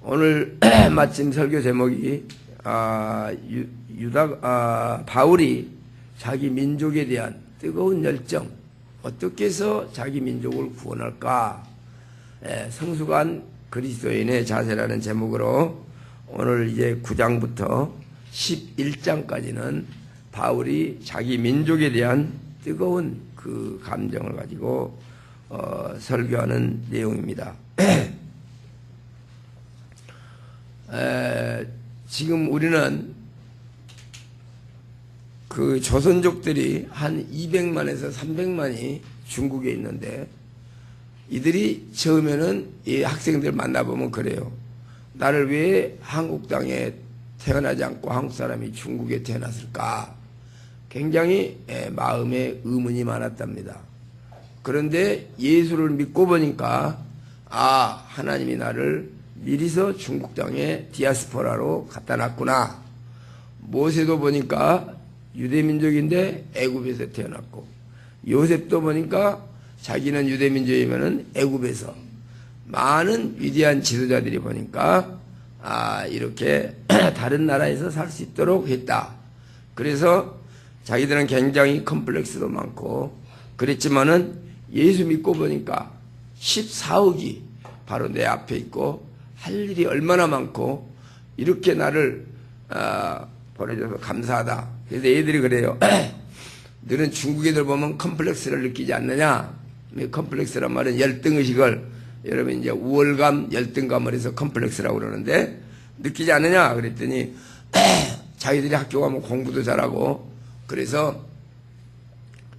오늘 마침 설교 제목이 바울이 자기 민족에 대한 뜨거운 열정, 어떻게 해서 자기 민족을 구원할까? 성숙한 그리스도인의 자세라는 제목으로 오늘 이제 9장부터 11장까지는 바울이 자기 민족에 대한 뜨거운 그 감정을 가지고 설교하는 내용입니다. 지금 우리는 그 조선족들이 한 200만에서 300만이 중국에 있는데, 이들이 처음에는 이 학생들 만나보면 그래요. 나를 왜 한국 땅에 태어나지 않고 한국 사람이 중국에 태어났을까? 굉장히 마음에 의문이 많았답니다. 그런데 예수를 믿고 보니까 하나님이 나를 미리서 중국 땅에 디아스포라로 갖다 놨구나. 모세도 보니까 유대민족인데 애굽에서 태어났고, 요셉도 보니까 자기는 유대민족이면은 애굽에서, 많은 위대한 지도자들이 보니까 이렇게 다른 나라에서 살 수 있도록 했다. 그래서 자기들은 굉장히 컴플렉스도 많고 그랬지만은 예수 믿고 보니까 14억이 바로 내 앞에 있고 할 일이 얼마나 많고 이렇게 나를 보내줘서 감사하다. 그래서 애들이 그래요. 너는 중국 애들 보면 컴플렉스를 느끼지 않느냐? 컴플렉스란 말은 열등의식을, 여러분 이제 우월감, 열등감을 해서 컴플렉스라고 그러는데, 느끼지 않느냐? 그랬더니 자기들이 학교 가면 공부도 잘하고 그래서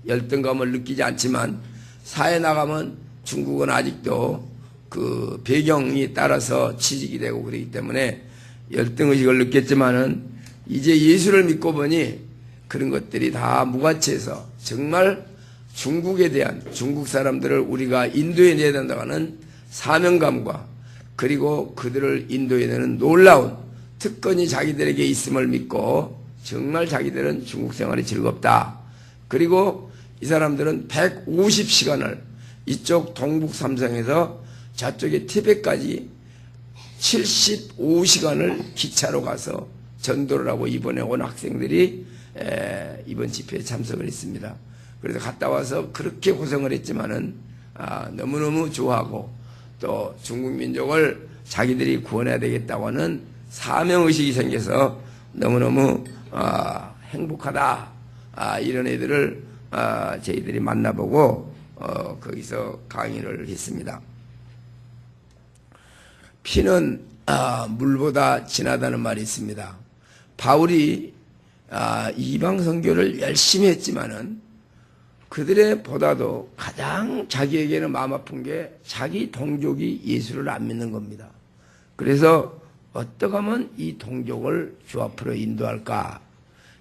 열등감을 느끼지 않지만 사회 나가면 중국은 아직도 그 배경이 따라서 취직이 되고 그러기 때문에 열등의식을 느꼈지만은 이제 예수를 믿고 보니 그런 것들이 다 무가치해서 정말 중국에 대한, 중국 사람들을 우리가 인도해내야 된다고 하는 사명감과, 그리고 그들을 인도해내는 놀라운 특권이 자기들에게 있음을 믿고 정말 자기들은 중국 생활이 즐겁다. 그리고 이 사람들은 150시간을 이쪽 동북 삼성에서 저쪽에 티벳까지 75시간을 기차로 가서 전도를 하고 이번에 온 학생들이 이번 집회에 참석을 했습니다. 그래서 갔다 와서 그렇게 고생을 했지만은 너무너무 좋아하고, 또 중국 민족을 자기들이 구원해야 되겠다고 하는 사명의식이 생겨서 너무너무 행복하다. 이런 애들을 저희들이 만나보고 거기서 강의를 했습니다. 피는 물보다 진하다는 말이 있습니다. 바울이 이방 선교를 열심히 했지만은 그들의 보다도 가장 자기에게는 마음 아픈 게 자기 동족이 예수를 안 믿는 겁니다. 그래서 어떻게 하면 이 동족을 주 앞으로 인도할까?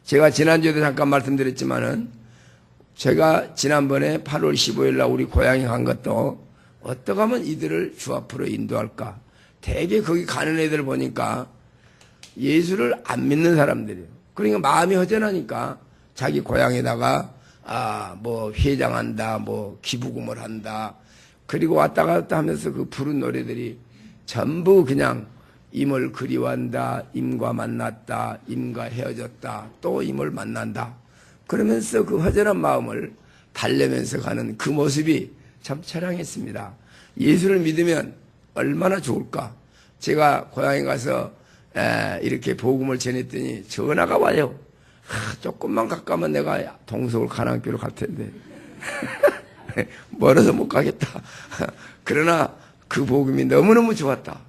제가 지난주에도 잠깐 말씀드렸지만은, 제가 지난번에 8월 15일 날 우리 고향에 간 것도 어떻게 하면 이들을 주 앞으로 인도할까? 대개 거기 가는 애들 보니까 예수를 안 믿는 사람들이에요. 그러니까 마음이 허전하니까 자기 고향에다가 뭐 회장한다, 뭐 기부금을 한다, 그리고 왔다 갔다 하면서 그 부른 노래들이 전부 그냥 임을 그리워한다, 임과 만났다, 임과 헤어졌다, 또 임을 만난다, 그러면서 그 허전한 마음을 달래면서 가는 그 모습이 참 처량했습니다. 예수를 믿으면 얼마나 좋을까? 제가 고향에 가서 이렇게 복음을 전했더니 전화가 와요. 조금만 가까우면 내가 동서울 가나안교로 갈 텐데 멀어서 못 가겠다. 그러나 그 복음이 너무너무 좋았다.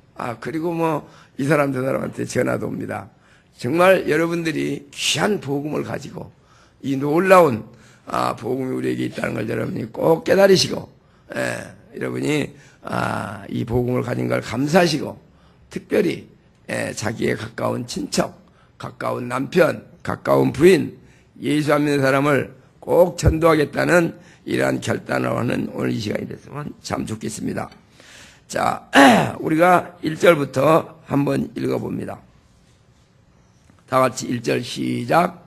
그리고 뭐 이 사람 저 사람한테 전화도 옵니다. 정말 여러분들이 귀한 복음을 가지고 이 놀라운 복음이 우리에게 있다는 걸 여러분이 꼭 깨달으시고, 여러분이 이 복음을 가진 걸 감사하시고, 특별히 자기의 가까운 친척, 가까운 남편, 가까운 부인, 예수 안 믿는 사람을 꼭 전도하겠다는 이러한 결단을 하는 오늘 이 시간이 됐으면 참 좋겠습니다. 자, 우리가 1절부터 한번 읽어봅니다. 다 같이 1절 시작.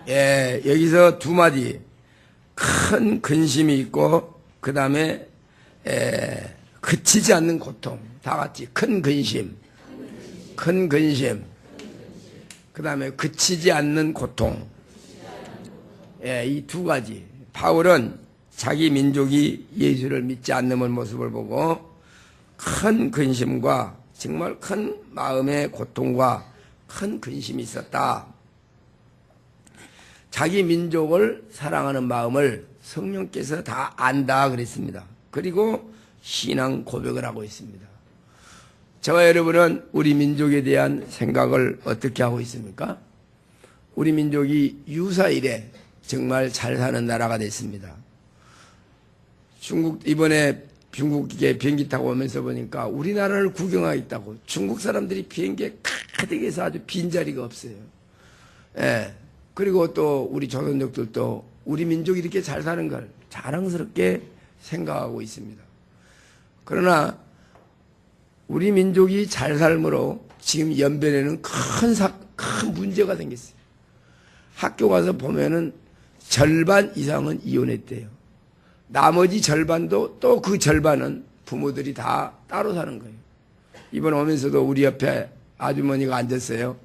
예, 여기서 두 마디. 큰 근심이 있고, 그 다음에, 그치지 않는 고통. 다 같이 큰 근심. 큰 근심. 그 다음에 그치지 않는 고통. 예, 이 두 가지. 바울은 자기 민족이 예수를 믿지 않는 모습을 보고 큰 근심과 정말 큰 마음의 고통과 큰 근심이 있었다. 자기 민족을 사랑하는 마음을 성령께서 다 안다 그랬습니다. 그리고 신앙 고백을 하고 있습니다. 저와 여러분은 우리 민족에 대한 생각을 어떻게 하고 있습니까? 우리 민족이 유사일에 정말 잘 사는 나라가 됐습니다. 이번에 중국에 비행기 타고 오면서 보니까 우리나라를 구경하겠다고 중국 사람들이 비행기에 가득해서 아주 빈자리가 없어요. 예. 그리고 또 우리 조선족들도 우리 민족이 이렇게 잘 사는 걸 자랑스럽게 생각하고 있습니다. 그러나 우리 민족이 잘 살므로 지금 연변에는 큰 문제가 생겼어요. 학교 가서 보면은 절반 이상은 이혼했대요. 나머지 절반도 또 그 절반은 부모들이 다 따로 사는 거예요. 이번 오면서도 우리 옆에 아주머니가 앉았어요.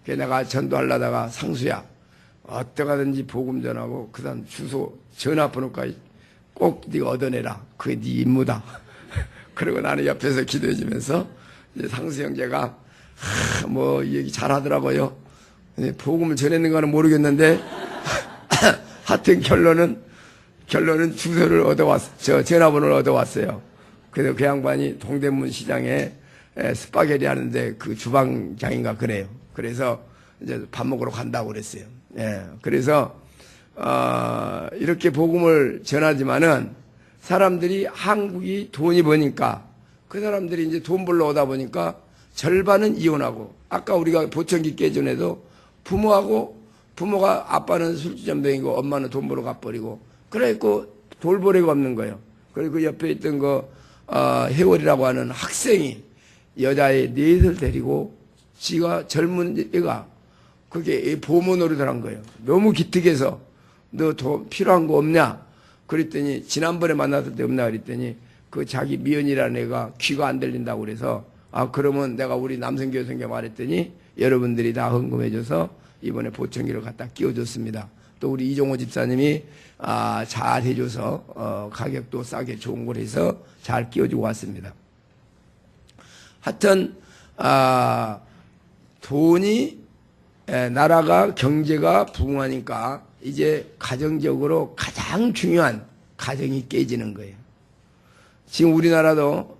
그래서 내가 전도하려다가 상수야, 어떡하든지 복음 전하고 그 다음 주소 전화번호까지 꼭 네가 얻어내라. 그게 네 임무다. 그리고 나는 옆에서 기도해 주면서 이제 상수 형제가 뭐 얘기 잘하더라고요. 복음을 전했는 거는 모르겠는데 하여튼 결론은 주소를 얻어왔어요. 전화번호를 얻어왔어요. 그래서 그 양반이 동대문 시장에 스파게티 하는데 그 주방장인가 그래요. 그래서 이제 밥 먹으러 간다고 그랬어요. 예. 그래서, 이렇게 복음을 전하지만은 사람들이 한국이 돈이 버니까 그 사람들이 이제 돈 벌러 오다 보니까 절반은 이혼하고 아까 우리가 보청기 깨전에도 부모가 아빠는 술주점병이고 엄마는 돈 벌러 가버리고 그래갖고 돌보래가 없는 거예요. 그리고 그 옆에 있던 혜월이라고 하는 학생이 여자애 넷을 데리고 지가 젊은 애가 그게 보모 노릇을 한 거예요. 너무 기특해서 너 돈 필요한 거 없냐? 그랬더니 지난번에 만났을 때 없나 그랬더니 그 자기 미연이라는 애가 귀가 안 들린다고 그래서 그러면 내가 우리 남성교회성교 말했더니 여러분들이 다 헌금해줘서 이번에 보청기를 갖다 끼워줬습니다. 또 우리 이종호 집사님이 잘 해줘서 가격도 싸게 좋은 걸 해서 잘 끼워주고 왔습니다. 하여튼 돈이 나라가 경제가 부흥하니까 이제 가정적으로 가장 중요한 가정이 깨지는 거예요. 지금 우리나라도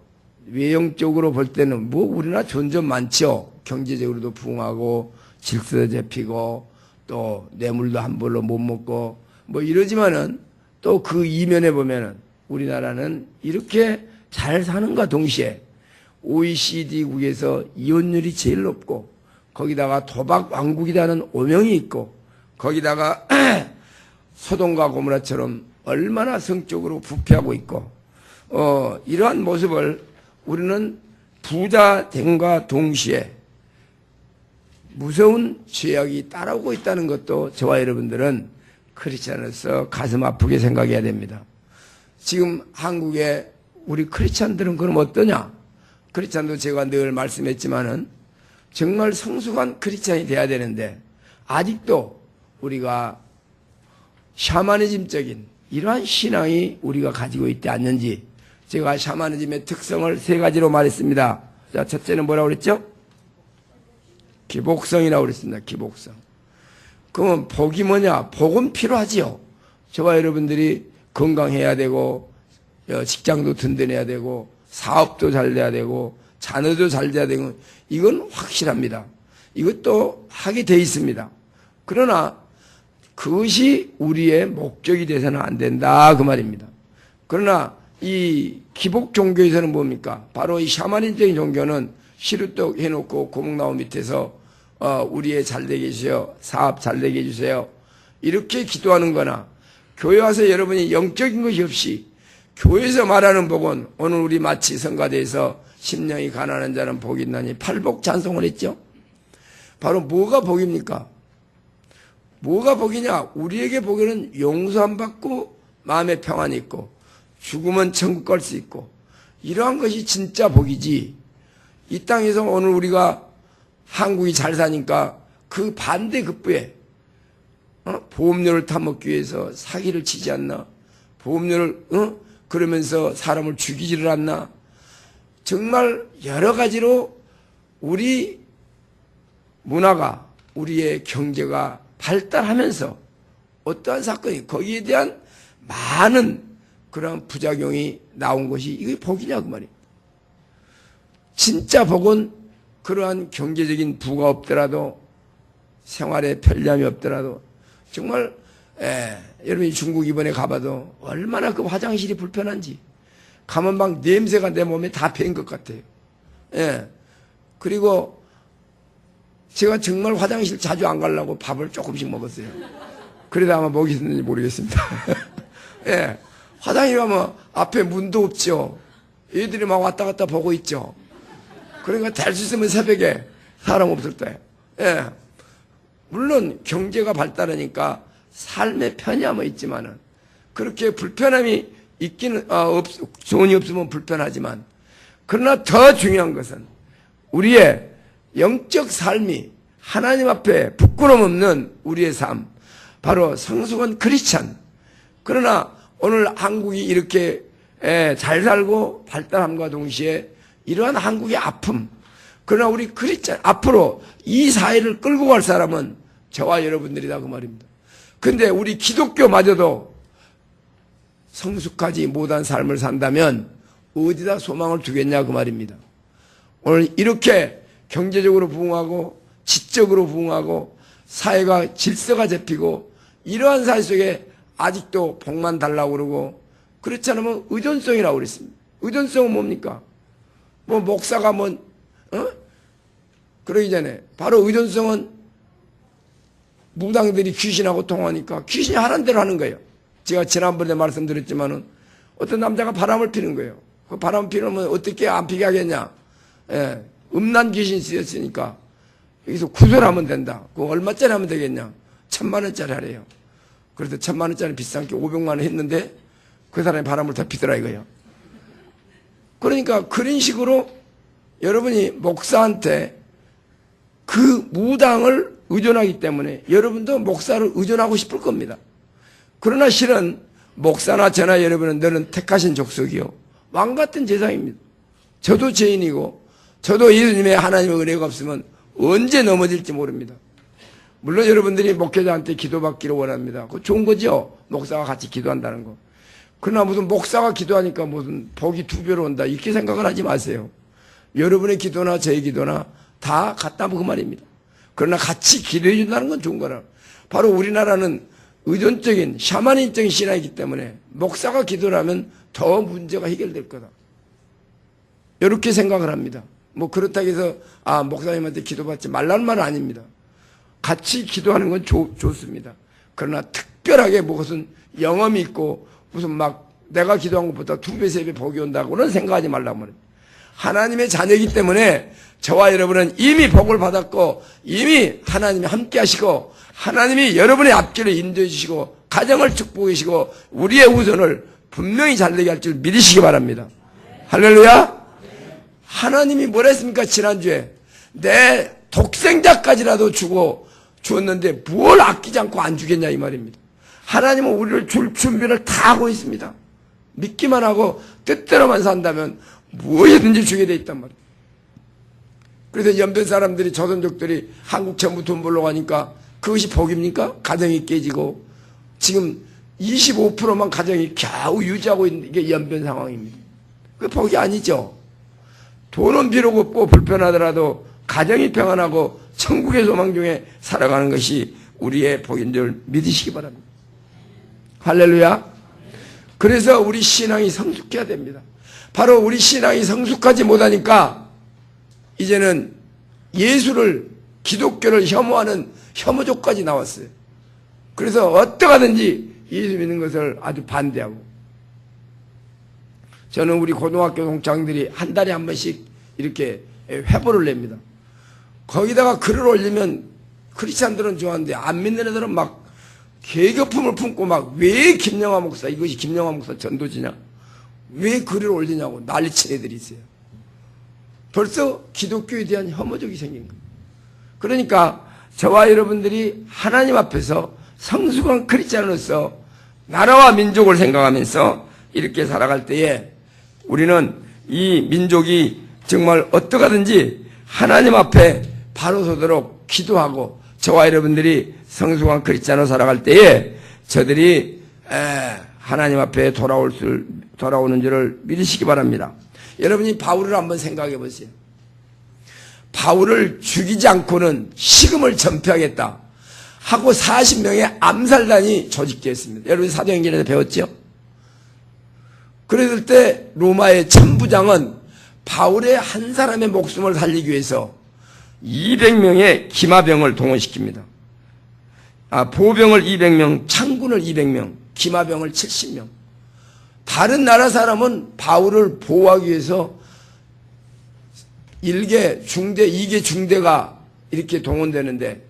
외형적으로 볼 때는 뭐 우리나라 존점 많죠. 경제적으로도 부흥하고 질서도 잡히고 또 뇌물도 함부로 못 먹고 뭐 이러지만은 또 그 이면에 보면은 우리나라는 이렇게 잘 사는가 동시에 OECD국에서 이혼율이 제일 높고 거기다가 도박 왕국이라는 오명이 있고 거기다가 소돔과 고모라처럼 얼마나 성적으로 부패하고 있고 이러한 모습을 우리는 부자 됨과 동시에 무서운 죄악이 따라오고 있다는 것도 저와 여러분들은 크리스찬으로서 가슴 아프게 생각해야 됩니다. 지금 한국에 우리 크리스찬들은 그럼 어떠냐? 크리스찬도 제가 늘 말씀했지만은 정말 성숙한 크리스찬이 돼야 되는데 아직도 우리가 샤머니즘적인 이러한 신앙이 우리가 가지고 있지 않는지 제가 샤머니즘의 특성을 세 가지로 말했습니다. 자, 첫째는 뭐라고 그랬죠? 기복성이라고 그랬습니다. 기복성. 그러면 복이 뭐냐? 복은 필요하지요. 저와 여러분들이 건강해야 되고 직장도 든든해야 되고 사업도 잘 돼야 되고 자녀도 잘 돼야 되고 이건 확실합니다. 이것도 하게 돼 있습니다. 그러나 그것이 우리의 목적이 돼서는 안 된다 그 말입니다. 그러나 이 기복 종교에서는 뭡니까? 바로 이 샤머니즘적인 종교는 시루떡 해놓고 고목나무 밑에서 우리의 잘되게 해주세요. 사업 잘되게 해주세요. 이렇게 기도하는 거나 교회 와서 여러분이 영적인 것이 없이 교회에서 말하는 복은 오늘 우리 마치 성가대에서 심령이 가난한 자는 복이 있나니 팔복 찬송을 했죠. 바로 뭐가 복입니까? 뭐가 복이냐? 우리에게 복에는 용서함 받고 마음의 평안이 있고 죽으면 천국 갈 수 있고 이러한 것이 진짜 복이지. 이 땅에서 오늘 우리가 한국이 잘 사니까 그 반대급부에 보험료를 타먹기 위해서 사기를 치지 않나? 보험료를 그러면서 사람을 죽이지를 않나? 정말 여러 가지로 우리 문화가 우리의 경제가 발달하면서 어떠한 사건이 거기에 대한 많은 그런 부작용이 나온 것이 이게 복이냐 그 말이에요. 진짜 복은 그러한 경제적인 부가 없더라도 생활에 편리함이 없더라도 정말 여러분이 중국 이번에 가봐도 얼마나 그 화장실이 불편한지 가면 막 냄새가 내 몸에 다 배인 것 같아요. 그리고 제가 정말 화장실 자주 안 가려고 밥을 조금씩 먹었어요. 그러다 아마 목이 있는지 모르겠습니다. 화장실 가면 앞에 문도 없죠. 애들이 막 왔다 갔다 보고 있죠. 그러니까 될 수 있으면 새벽에 사람 없을 때. 물론 경제가 발달하니까 삶의 편의함은 있지만은 그렇게 불편함이 있기는 돈이 없으면 불편하지만 그러나 더 중요한 것은 우리의 영적 삶이 하나님 앞에 부끄럼 없는 우리의 삶, 바로 성숙한 크리스찬. 그러나 오늘 한국이 이렇게 잘 살고 발달함과 동시에 이러한 한국의 아픔, 그러나 우리 크리스찬 앞으로 이 사회를 끌고 갈 사람은 저와 여러분들이다 그 말입니다. 근데 우리 기독교마저도 성숙하지 못한 삶을 산다면 어디다 소망을 두겠냐 그 말입니다. 오늘 이렇게 경제적으로 부흥하고 지적으로 부흥하고 사회가 질서가 잡히고 이러한 사회 속에 아직도 복만 달라고 그러고 그렇지 않으면 의존성이라고 그랬습니다. 의존성은 뭡니까? 뭐 목사가 그러기 전에 바로 의존성은 무당들이 귀신하고 통하니까 귀신이 하라는 대로 하는 거예요. 제가 지난번에 말씀드렸지만은 어떤 남자가 바람을 피는 거예요. 그 바람 피우면 어떻게 안 피게 하겠냐? 음란 귀신이 쓰였으니까 여기서 구설하면 된다. 그거 얼마짜리 하면 되겠냐? 1000만원짜리 하래요. 그래서 1000만원짜리 비싼 게 500만원 했는데 그 사람이 바람을 더 피더라 이거예요. 그러니까 그런 식으로 여러분이 목사한테 그 무당을 의존하기 때문에 여러분도 목사를 의존하고 싶을 겁니다. 그러나 실은 목사나 저나 여러분은 너는 택하신 족속이요 왕같은 제사입니다. 저도 죄인이고 저도 예수님의 하나님의 은혜가 없으면 언제 넘어질지 모릅니다. 물론 여러분들이 목회자한테 기도받기를 원합니다. 그거 좋은 거죠. 목사가 같이 기도한다는 거. 그러나 무슨 목사가 기도하니까 무슨 복이 2배로 온다 이렇게 생각을 하지 마세요. 여러분의 기도나 저의 기도나 다 같다고 그 말입니다. 그러나 같이 기도해 준다는 건 좋은 거라. 바로 우리나라는 의존적인 샤머니즘적인 신앙이기 때문에 목사가 기도를 하면 더 문제가 해결될 거다. 이렇게 생각을 합니다. 뭐 그렇다고 해서 목사님한테 기도받지 말라는 말은 아닙니다. 같이 기도하는 건 좋습니다. 그러나 특별하게 무슨 영험이 있고 무슨 막 내가 기도한 것보다 2배, 3배 복이 온다고는 생각하지 말라고 말입니다. 하나님의 자녀이기 때문에 저와 여러분은 이미 복을 받았고 이미 하나님이 함께 하시고 하나님이 여러분의 앞길을 인도해 주시고 가정을 축복해 주시고 우리의 후손을 분명히 잘되게 할 줄 믿으시기 바랍니다. 할렐루야. 하나님이 뭐라 했습니까? 지난주에 내 독생자까지라도 주었는데 뭘 아끼지 않고 안 주겠냐 이 말입니다. 하나님은 우리를 줄 준비를 다 하고 있습니다. 믿기만 하고 뜻대로만 산다면 무엇이든지 주게 돼 있단 말이에요. 그래서 연변 사람들이 조선족들이 한국 전부 돈 벌러 가니까 그것이 복입니까? 가정이 깨지고 지금 25%만 가정이 겨우 유지하고 있는 게 연변 상황입니다. 그게 복이 아니죠. 돈은 비록 없고 불편하더라도 가정이 평안하고 천국의 소망 중에 살아가는 것이 우리의 복인 줄 믿으시기 바랍니다. 할렐루야. 그래서 우리 신앙이 성숙해야 됩니다. 바로 우리 신앙이 성숙하지 못하니까 이제는 예수를 기독교를 혐오하는 혐오족까지 나왔어요. 그래서 어떠하든지 예수 믿는 것을 아주 반대하고 저는 우리 고등학교 동창들이 한 달에 한 번씩 이렇게 회보를 냅니다. 거기다가 글을 올리면 크리스찬들은 좋아하는데 안 믿는 애들은 막 계급품을 품고 막 왜 김영하 목사, 이것이 김영하 목사 전도지냐, 왜 글을 올리냐고 난리친 애들이 있어요. 벌써 기독교에 대한 혐오적이 생긴 거예요. 그러니까 저와 여러분들이 하나님 앞에서 성숙한 크리스찬으로서 나라와 민족을 생각하면서 이렇게 살아갈 때에 우리는 이 민족이 정말 어떡하든지 하나님 앞에 바로 서도록 기도하고, 저와 여러분들이 성숙한 크리스찬으로 살아갈 때에 저들이 하나님 앞에 돌아오는 줄을 믿으시기 바랍니다. 여러분이 바울을 한번 생각해 보세요. 바울을 죽이지 않고는 식음을 전폐하겠다 하고 40명의 암살단이 조직되었습니다. 여러분 사도행전에서 배웠죠? 그랬을 때 로마의 천부장은 바울의 한 사람의 목숨을 살리기 위해서 200명의 기마병을 동원시킵니다. 보병을 200명, 창군을 200명, 기마병을 70명. 다른 나라 사람은 바울을 보호하기 위해서 1개 중대, 2개 중대가 이렇게 동원되는데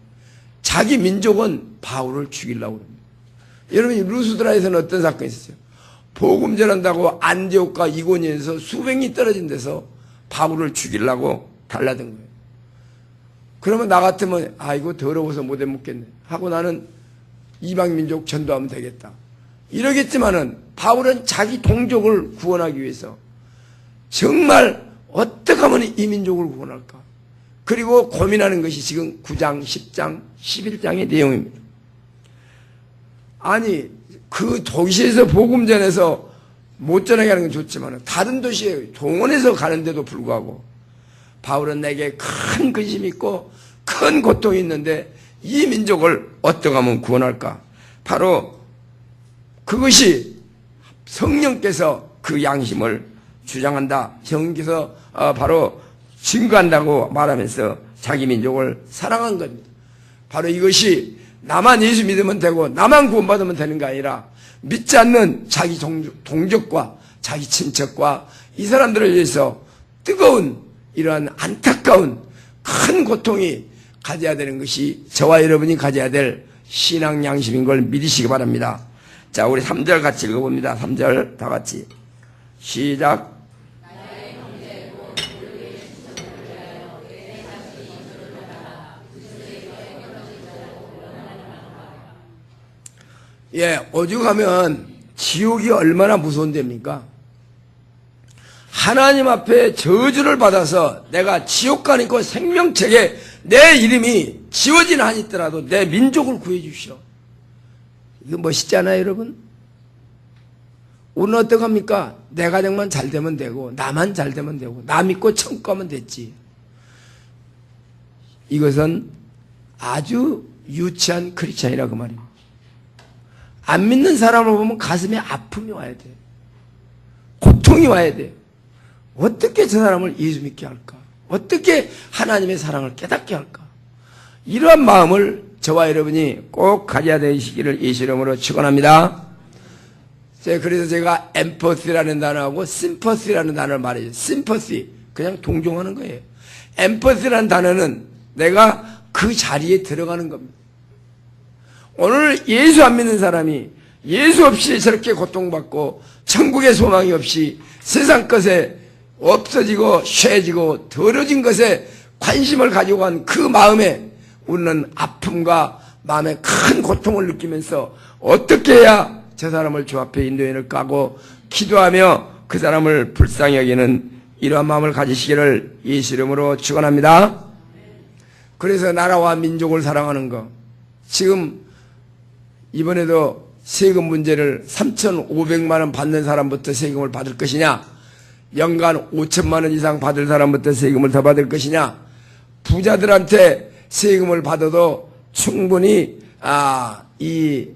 자기 민족은 바울을 죽이려고 합니다. 여러분이 루스드라에서는 어떤 사건이 있었어요? 복음 전한다고 안디옥과 이고니에서 수백이 떨어진 데서 바울을 죽이려고 달라든 거예요. 그러면 나 같으면 이거 더러워서 못 해먹겠네 하고 나는 이방 민족 전도하면 되겠다 이러겠지만은, 바울은 자기 동족을 구원하기 위해서 정말 어떻게 하면 이 민족을 구원할까, 그리고 고민하는 것이 지금 9장, 10장, 11장의 내용입니다. 아니 그 도시에서 복음 전해서 못 전하게 하는 건 좋지만 다른 도시에 동원해서 가는데도 불구하고 바울은 내게 큰 근심이 있고 큰 고통이 있는데 이 민족을 어떻게 하면 구원할까? 바로 그것이 성령께서 그 양심을 주장한다. 성령께서 바로 증거한다고 말하면서 자기 민족을 사랑한 겁니다. 바로 이것이 나만 예수 믿으면 되고 나만 구원받으면 되는 게 아니라 믿지 않는 자기 동족과 자기 친척과 이 사람들을 위해서 뜨거운 이러한 안타까운 큰 고통이 가져야 되는 것이 저와 여러분이 가져야 될 신앙 양심인 걸 믿으시기 바랍니다. 자, 우리 3절 같이 읽어봅니다. 3절 다 같이 시작. 오죽하면 지옥이 얼마나 무서운 데입니까? 하나님 앞에 저주를 받아서 내가 지옥 가니까 생명책에 내 이름이 지워진 한이 있더라도 내 민족을 구해 주시오. 이거 멋있잖아요, 여러분? 우리는 어떡합니까? 내 가정만 잘 되면 되고 나만 잘 되면 되고 나 믿고 천국 가면 됐지. 이것은 아주 유치한 크리스찬이라 그 말입니다. 안 믿는 사람을 보면 가슴에 아픔이 와야 돼. 고통이 와야 돼. 어떻게 저 사람을 예수 믿게 할까? 어떻게 하나님의 사랑을 깨닫게 할까? 이러한 마음을 저와 여러분이 꼭 가져야 되시기를 예수 이름으로 축원합니다. 그래서 제가 엠퍼시라는 단어하고 심퍼시라는 단어를 말해요. 심퍼시, 그냥 동정하는 거예요. 엠퍼시라는 단어는 내가 그 자리에 들어가는 겁니다. 오늘 예수 안 믿는 사람이 예수 없이 저렇게 고통받고 천국의 소망이 없이 세상 것에 없어지고 쇠지고 더러진 것에 관심을 가지고 한 그 마음에 우리는 아픔과 마음에 큰 고통을 느끼면서 어떻게 해야 저 사람을 주 앞에 인도해낼까 하고 기도하며 그 사람을 불쌍히 여기는 이러한 마음을 가지시기를 예수 이름으로 축원합니다. 그래서 나라와 민족을 사랑하는 것, 지금 이번에도 세금 문제를 3,500만 원 받는 사람부터 세금을 받을 것이냐, 연간 5천만 원 이상 받을 사람부터 세금을 더 받을 것이냐, 부자들한테 세금을 받아도 충분히 이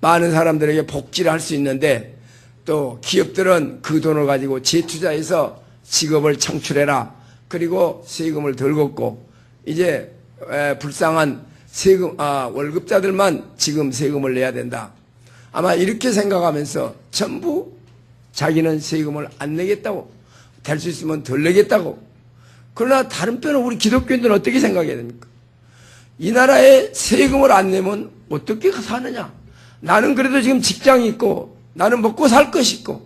많은 사람들에게 복지를 할 수 있는데 또 기업들은 그 돈을 가지고 재투자해서 직업을 창출해라. 그리고 세금을 덜 걷고 이제 불쌍한 세금 월급자들만 지금 세금을 내야 된다. 아마 이렇게 생각하면서 전부 자기는 세금을 안 내겠다고, 될 수 있으면 덜 내겠다고, 그러나 다른 편은 우리 기독교인들은 어떻게 생각해야 됩니까? 이 나라에 세금을 안 내면 어떻게 사느냐? 나는 그래도 지금 직장이 있고 나는 먹고 살 것이 있고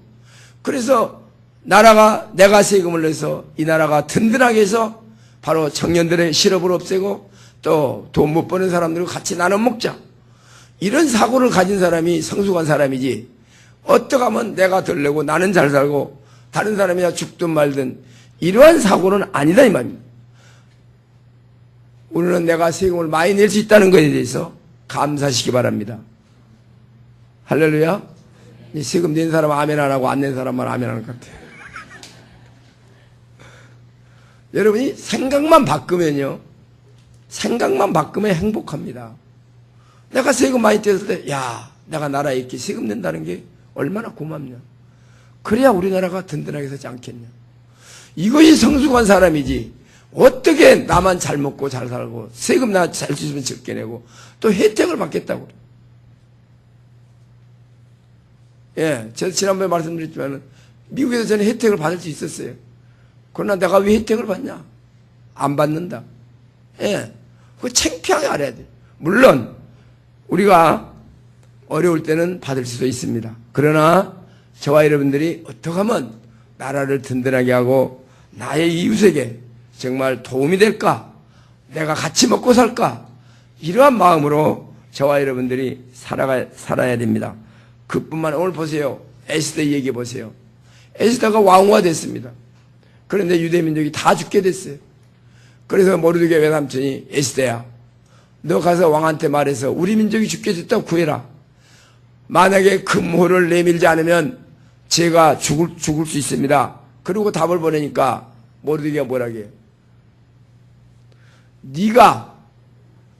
그래서 나라가 내가 세금을 내서 이 나라가 든든하게 해서 바로 청년들의 실업을 없애고 또 돈 못 버는 사람들과 같이 나눠 먹자. 이런 사고를 가진 사람이 성숙한 사람이지 어떻게 하면 내가 덜 내고 나는 잘 살고 다른 사람이야 죽든 말든 이러한 사고는 아니다 이 말입니다. 우리는 내가 세금을 많이 낼 수 있다는 것에 대해서 감사하시기 바랍니다. 할렐루야. 세금 낸 사람 아멘 안 하고 안 낸 사람만 아멘 하는 것 같아요. 여러분이 생각만 바꾸면요, 생각만 바꾸면 행복합니다. 내가 세금 많이 떼었을 때, 야, 내가 나라에 이렇게 세금 낸다는 게 얼마나 고맙냐. 그래야 우리나라가 든든하게 서지 않겠냐. 이것이 성숙한 사람이지. 어떻게 나만 잘 먹고 잘 살고 세금 나 잘 수 있으면 적게 내고 또 혜택을 받겠다고 그래. 예, 제가 지난번에 말씀드렸지만 미국에서 저는 혜택을 받을 수 있었어요. 그러나 내가 왜 혜택을 받냐? 안 받는다. 예, 그거 창피하게 알아야 돼. 물론 우리가 어려울 때는 받을 수도 있습니다. 그러나 저와 여러분들이 어떻게 하면 나라를 든든하게 하고 나의 이웃에게 정말 도움이 될까? 내가 같이 먹고 살까? 이러한 마음으로 저와 여러분들이 살아야 됩니다. 그뿐만 오늘 보세요. 에스더 얘기해 보세요. 에스더가 왕후가 됐습니다. 그런데 유대민족이 다 죽게 됐어요. 그래서 모르드게 외삼촌이 에스더야, 너 가서 왕한테 말해서 우리 민족이 죽게 됐다고 구해라. 만약에 금호를 내밀지 않으면 제가 죽을 수 있습니다. 그리고 답을 보내니까 모르드게가 뭐라고 해요? 네가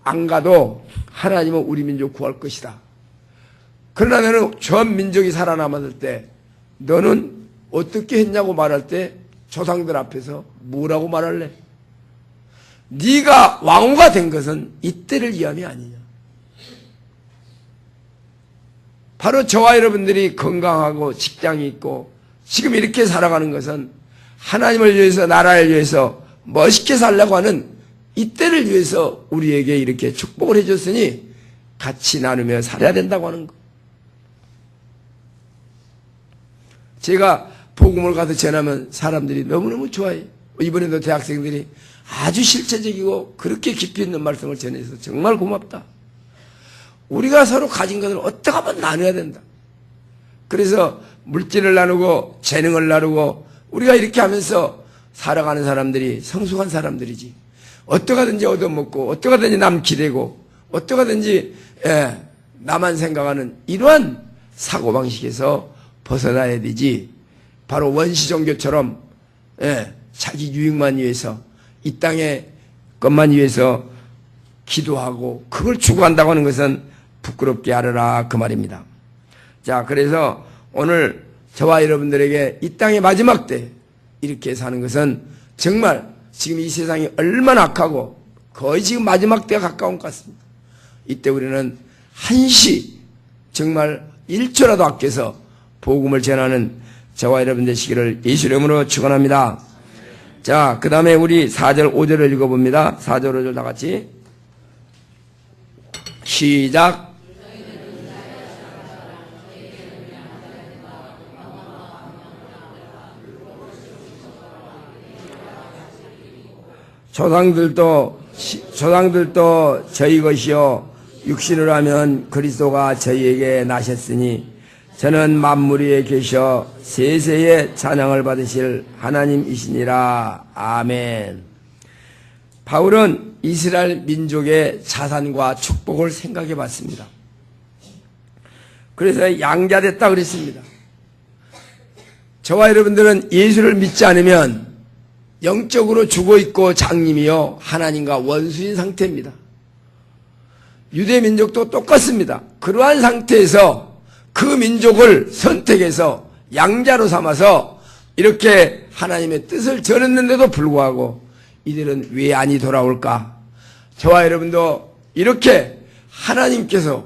안 가도 하나님은 우리 민족 구할 것이다. 그러나 너는 전 민족이 살아남았을 때 너는 어떻게 했냐고 말할 때 조상들 앞에서 뭐라고 말할래? 네가 왕후가 된 것은 이때를 위함이 아니냐. 바로 저와 여러분들이 건강하고 직장이 있고 지금 이렇게 살아가는 것은 하나님을 위해서 나라를 위해서 멋있게 살려고 하는 이때를 위해서 우리에게 이렇게 축복을 해줬으니 같이 나누며 살아야 된다고 하는 것. 제가 복음을 가서 전하면 사람들이 너무너무 좋아해요. 이번에도 대학생들이 아주 실체적이고 그렇게 깊이 있는 말씀을 전해서 정말 고맙다. 우리가 서로 가진 것을 어떻게 하면 나눠야 된다. 그래서 물질을 나누고 재능을 나누고 우리가 이렇게 하면서 살아가는 사람들이 성숙한 사람들이지. 어떻게 하든지 얻어먹고 어떻게 하든지 남 기대고 어떻게 하든지 나만 생각하는 이러한 사고방식에서 벗어나야 되지. 바로 원시종교처럼 자기 유익만 위해서 이 땅의 것만 위해서 기도하고 그걸 추구한다고 하는 것은 부끄럽게 하려라 그 말입니다. 자, 그래서 오늘 저와 여러분들에게 이 땅의 마지막 때 이렇게 사는 것은 정말 지금 이 세상이 얼마나 악하고 거의 지금 마지막 때가 가까운 것 같습니다. 이때 우리는 한시 정말 1초라도 아껴서 복음을 전하는 저와 여러분 되시기를 예수 이름으로 축원합니다. 자, 그 다음에 우리 4절 5절을 읽어봅니다. 4절 5절 다 같이 시작. 조상들도 저희 것이요 육신으로 하면 그리스도가 저희에게 나셨으니 저는 만물 위에 계셔 세세의 찬양을 받으실 하나님이시니라. 아멘. 바울은 이스라엘 민족의 자산과 축복을 생각해 봤습니다. 그래서 양자됐다 그랬습니다. 저와 여러분들은 예수를 믿지 않으면 영적으로 죽어있고 장님이요 하나님과 원수인 상태입니다. 유대 민족도 똑같습니다. 그러한 상태에서 그 민족을 선택해서 양자로 삼아서 이렇게 하나님의 뜻을 전했는데도 불구하고 이들은 왜 아니 돌아올까? 저와 여러분도 이렇게 하나님께서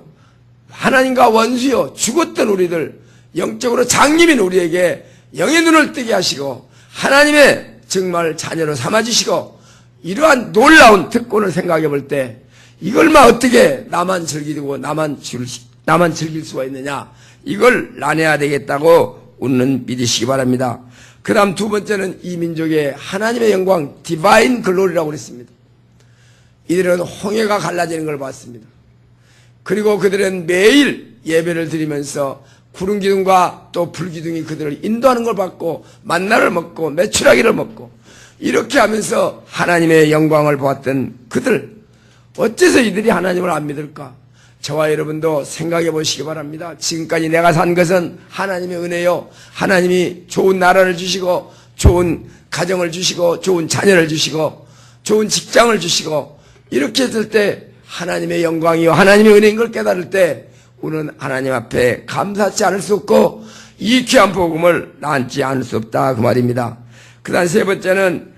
하나님과 원수요 죽었던 우리들 영적으로 장님인 우리에게 영의 눈을 뜨게 하시고 하나님의 정말 자녀로 삼아주시고 이러한 놀라운 특권을 생각해 볼 때 이걸만 어떻게 나만 즐기고 나만 즐길 수가 있느냐, 이걸 나눠야 되겠다고 우리는 믿으시기 바랍니다. 그 다음 두 번째는 이 민족의 하나님의 영광, 디바인 글로리라고 그랬습니다. 이들은 홍해가 갈라지는 걸 봤습니다. 그리고 그들은 매일 예배를 드리면서 구름 기둥과 또 불 기둥이 그들을 인도하는 걸 봤고 만나를 먹고 메추라기를 먹고 이렇게 하면서 하나님의 영광을 보았던 그들, 어째서 이들이 하나님을 안 믿을까? 저와 여러분도 생각해 보시기 바랍니다. 지금까지 내가 산 것은 하나님의 은혜요, 하나님이 좋은 나라를 주시고 좋은 가정을 주시고 좋은 자녀를 주시고 좋은 직장을 주시고 이렇게 했을 때 하나님의 영광이요 하나님의 은혜인 걸 깨달을 때 우리는 하나님 앞에 감사치 않을 수 없고 이 귀한 복음을 나누지 않을 수 없다, 그 말입니다. 그 다음 세 번째는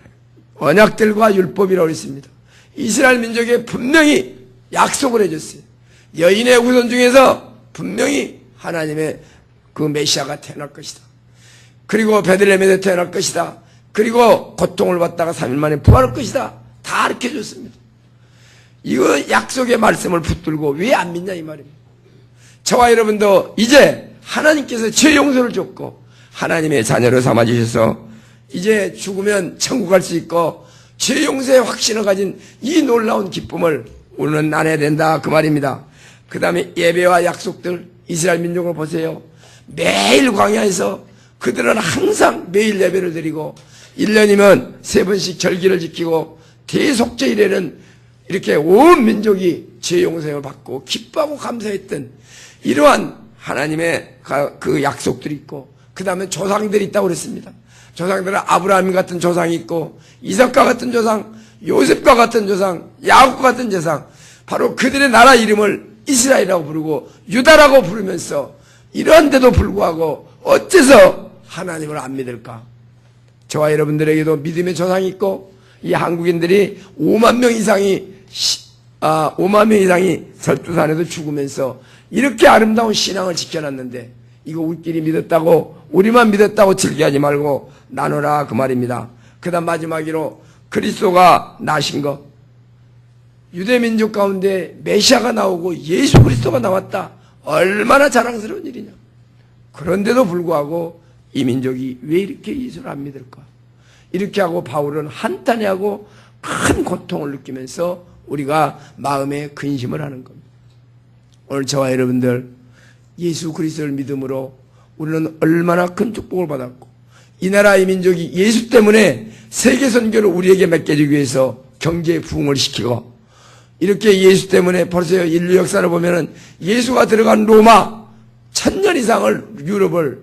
언약들과 율법이라고 했습니다. 이스라엘 민족에 분명히 약속을 해줬어요. 여인의 후손 중에서 분명히 하나님의 그 메시아가 태어날 것이다. 그리고 베들레헴에서 태어날 것이다. 그리고 고통을 받다가 3일 만에 부활할 것이다. 다 가르쳐줬습니다. 이거 약속의 말씀을 붙들고 왜 안 믿냐 이 말입니다. 저와 여러분도 이제 하나님께서 죄 용서를 줬고 하나님의 자녀로 삼아주셔서 이제 죽으면 천국 갈 수 있고 죄 용서의 확신을 가진 이 놀라운 기쁨을 우리는 나눠야 된다, 그 말입니다. 그 다음에 예배와 약속들, 이스라엘 민족을 보세요. 매일 광야에서 그들은 항상 매일 예배를 드리고 1년이면 3번씩 절기를 지키고 대속죄일에는 이렇게 온 민족이 죄 용서를 받고 기뻐하고 감사했던 이러한 하나님의 그 약속들이 있고 그 다음에 조상들이 있다고 그랬습니다. 조상들은 아브라함 같은 조상이 있고 이삭과 같은 조상, 요셉과 같은 조상, 야곱 같은 조상, 바로 그들의 나라 이름을 이스라엘이라고 부르고 유다라고 부르면서 이러한데도 불구하고 어째서 하나님을 안 믿을까? 저와 여러분들에게도 믿음의 조상이 있고 이 한국인들이 5만 명 이상이 설두산에서 죽으면서 이렇게 아름다운 신앙을 지켜놨는데 이거 우리끼리 믿었다고 우리만 믿었다고 즐겨하지 말고 나누라, 그 말입니다. 그 다음 마지막으로 그리스도가 나신 것, 유대민족 가운데 메시아가 나오고 예수 그리스도가 나왔다, 얼마나 자랑스러운 일이냐. 그런데도 불구하고 이 민족이 왜 이렇게 예수를 안 믿을까? 이렇게 하고 바울은 한탄해하고 큰 고통을 느끼면서 우리가 마음에 근심을 하는 겁니다. 오늘 저와 여러분들 예수 그리스도를 믿음으로 우리는 얼마나 큰 축복을 받았고 이 나라 이 민족이 예수 때문에 세계 선교를 우리에게 맡겨주기 위해서 경제 부흥을 시키고 이렇게 예수 때문에 벌써 인류 역사를 보면은 예수가 들어간 로마 1000년 이상을 유럽을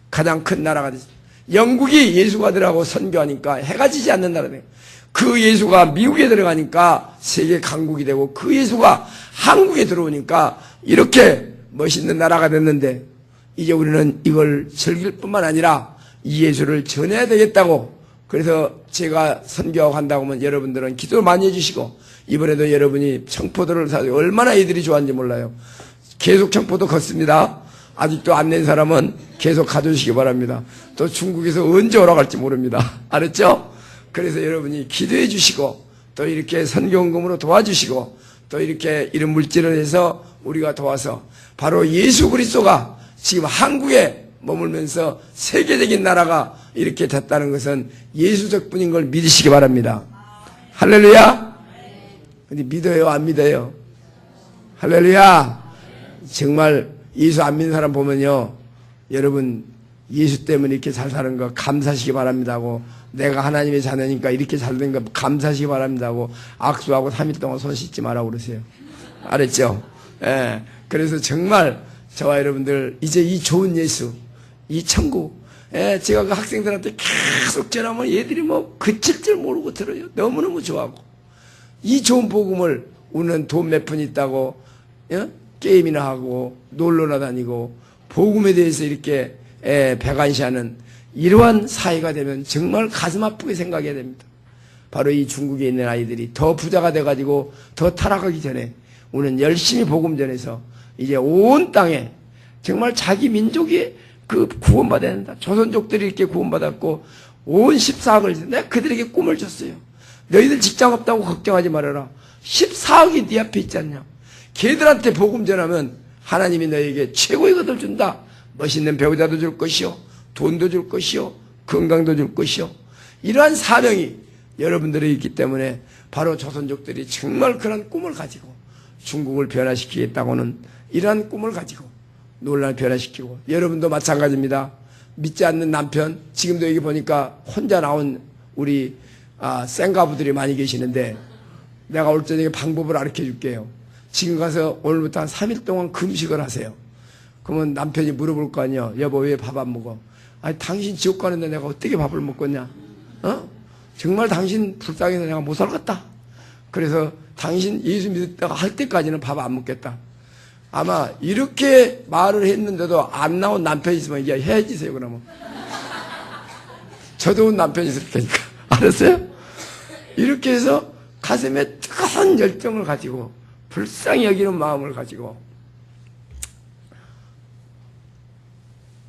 가장 큰 나라가 됐습니다. 영국이 예수가 들어가고 선교하니까 해가 지지 않는 나라네요. 그 예수가 미국에 들어가니까 세계 강국이 되고 그 예수가 한국에 들어오니까 이렇게 멋있는 나라가 됐는데 이제 우리는 이걸 즐길 뿐만 아니라 이 예수를 전해야 되겠다고, 그래서 제가 선교하고 한다고 하면 여러분들은 기도 많이 해주시고 이번에도 여러분이 청포도를 사서 얼마나 이들이 좋아하는지 몰라요. 계속 청포도 걷습니다. 아직도 안 낸 사람은 계속 가져주시기 바랍니다. 또 중국에서 언제 오라갈지 모릅니다. 알았죠? 그래서 여러분이 기도해 주시고 또 이렇게 선교헌금으로 도와주시고 또 이렇게 이런 물질을 해서 우리가 도와서 바로 예수 그리스도가 지금 한국에 머물면서 세계적인 나라가 이렇게 됐다는 것은 예수 덕분인 걸 믿으시기 바랍니다. 할렐루야. 근데 믿어요, 안 믿어요? 할렐루야. 정말 예수 안 믿는 사람 보면요, 여러분 예수 때문에 이렇게 잘 사는 거 감사하시기 바랍니다고, 내가 하나님의 자녀니까 이렇게 잘 된 거 감사하시기 바랍니다고 악수하고 3일 동안 손 씻지 말라고 그러세요. 알았죠? 예. 그래서 정말 저와 여러분들 이제 이 좋은 예수, 이 천국, 예, 제가 그 학생들한테 계속 전하면 얘들이 뭐 그칠 줄 모르고 들어요. 너무너무 좋아하고 이 좋은 복음을 우리는 돈 몇 푼 있다고, 예? 게임이나 하고 놀러나 다니고 복음에 대해서 이렇게 배관시하는 이러한 사회가 되면 정말 가슴 아프게 생각해야 됩니다. 바로 이 중국에 있는 아이들이 더 부자가 돼가지고 더 타락하기 전에 우리는 열심히 복음 전해서 이제 온 땅에 정말 자기 민족이 그 구원받아야 된다. 조선족들이 이렇게 구원받았고 온 14억을 내가 그들에게 꿈을 줬어요. 너희들 직장 없다고 걱정하지 말아라. 14억이 네 앞에 있지 않냐. 걔들한테 복음 전하면 하나님이 너에게 최고의 것을 준다. 멋있는 배우자도 줄 것이요, 돈도 줄 것이요, 건강도 줄 것이요. 이러한 사명이 여러분들이 있기 때문에 바로 조선족들이 정말 그런 꿈을 가지고 중국을 변화시키겠다고는 이러한 꿈을 가지고 논란을 변화시키고, 여러분도 마찬가지입니다. 믿지 않는 남편, 지금도 여기 보니까 혼자 나온 우리 생가부들이 많이 계시는데 내가 올 저녁에 방법을 가르쳐 줄게요. 지금 가서 오늘부터 한 3일 동안 금식을 하세요. 그러면 남편이 물어볼 거 아니에요. 여보, 왜 밥 안 먹어? 아니, 당신 지옥 가는데 내가 어떻게 밥을 먹겠냐? 정말 당신 불쌍해서 내가 못 살겠다. 그래서 당신 예수 믿었다가 할 때까지는 밥 안 먹겠다. 아마 이렇게 말을 했는데도 안 나온 남편이 있으면 이제 헤어지세요, 그러면. 저도 남편이 있을 테니까. 알았어요? 이렇게 해서 가슴에 뜨거운 열정을 가지고 불쌍히 여기는 마음을 가지고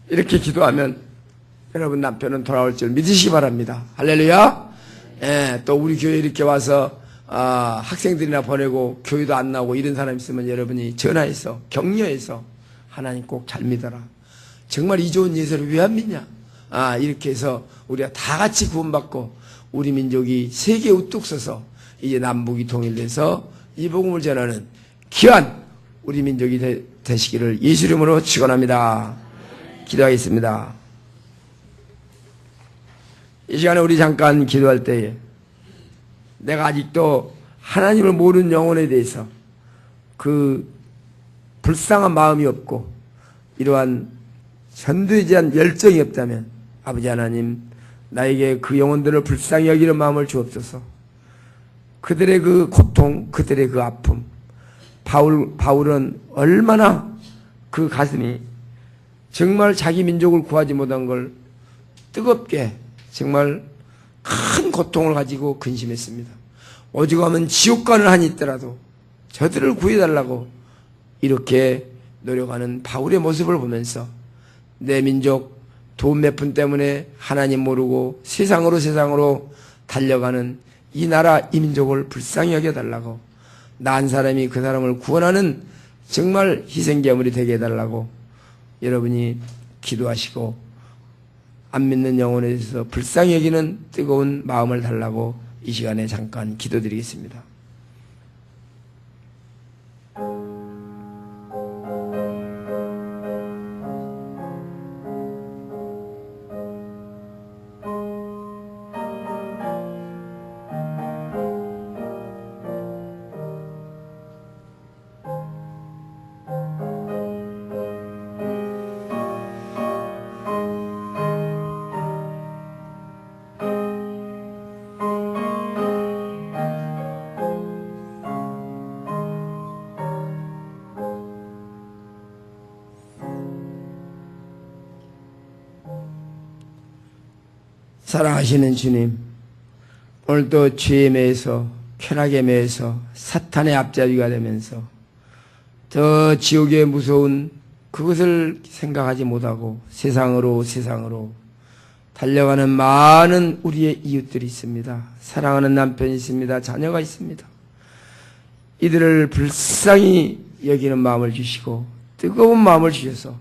이렇게 기도하면 여러분 남편은 돌아올 줄 믿으시기 바랍니다. 할렐루야. 예, 또 우리 교회 이렇게 와서 학생들이나 보내고 교회도 안 나오고 이런 사람 있으면 여러분이 전화해서 격려해서 하나님 꼭 잘 믿어라. 정말 이 좋은 예수를 왜 안 믿냐? 이렇게 해서 우리가 다 같이 구원받고 우리 민족이 세계에 우뚝 서서 이제 남북이 통일돼서 이 복음을 전하는 귀한 우리 민족이 되시기를 예수 이름으로 축원합니다. 기도하겠습니다. 이 시간에 우리 잠깐 기도할 때에 내가 아직도 하나님을 모르는 영혼에 대해서 그 불쌍한 마음이 없고 이러한 전도에 대한 열정이 없다면 아버지 하나님, 나에게 그 영혼들을 불쌍히 여기는 마음을 주옵소서. 그들의 그 고통, 그들의 그 아픔, 바울은 얼마나 그 가슴이 정말 자기 민족을 구하지 못한 걸 뜨겁게 정말 큰 고통을 가지고 근심했습니다. 오죽하면 지옥간을 하니 있더라도 저들을 구해달라고 이렇게 노력하는 바울의 모습을 보면서 내 민족 돈 몇 푼 때문에 하나님 모르고 세상으로 달려가는 이 나라 이 민족을 불쌍히 여겨달라고, 나 한 사람이 그 사람을 구원하는 정말 희생제물이 되게 해달라고 여러분이 기도하시고 안 믿는 영혼에 대해서 불쌍히 여기는 뜨거운 마음을 달라고 이 시간에 잠깐 기도드리겠습니다. 사랑하시는 주님, 오늘도 죄에 매여서 쾌락에 매여서 사탄의 앞잡이가 되면서 더 지옥의 무서운 그것을 생각하지 못하고 세상으로 달려가는 많은 우리의 이웃들이 있습니다. 사랑하는 남편이 있습니다. 자녀가 있습니다. 이들을 불쌍히 여기는 마음을 주시고 뜨거운 마음을 주셔서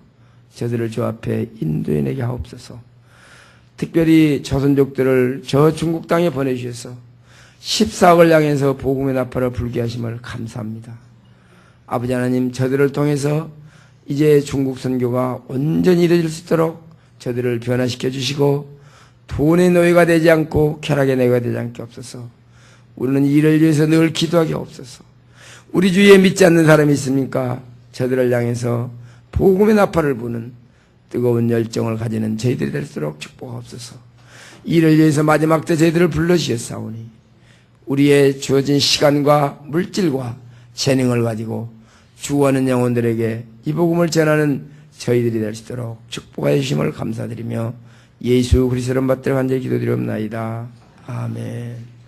저들을 주 앞에 인도해내게 하옵소서. 특별히 조선족들을 저 중국 땅에 보내주셔서 14억을 향해서 복음의 나팔을 불게 하심을 감사합니다. 아버지 하나님, 저들을 통해서 이제 중국 선교가 온전히 이루어질 수 있도록 저들을 변화시켜 주시고 돈의 노예가 되지 않고 쾌락의 노예가 되지 않게 없어서 우리는 이를 위해서 늘 기도하게 없어서, 우리 주위에 믿지 않는 사람이 있습니까? 저들을 향해서 복음의 나팔을 부는 뜨거운 열정을 가지는 저희들이 될수록 축복하옵소서. 이를 위해서 마지막 때 저희들을 불러주셨사오니 우리의 주어진 시간과 물질과 재능을 가지고 주구하는 영혼들에게 이 복음을 전하는 저희들이 될 수 있도록 축복하여 주심을 감사드리며 예수 그리스도를 받들어 간절히 기도드리옵나이다. 아멘.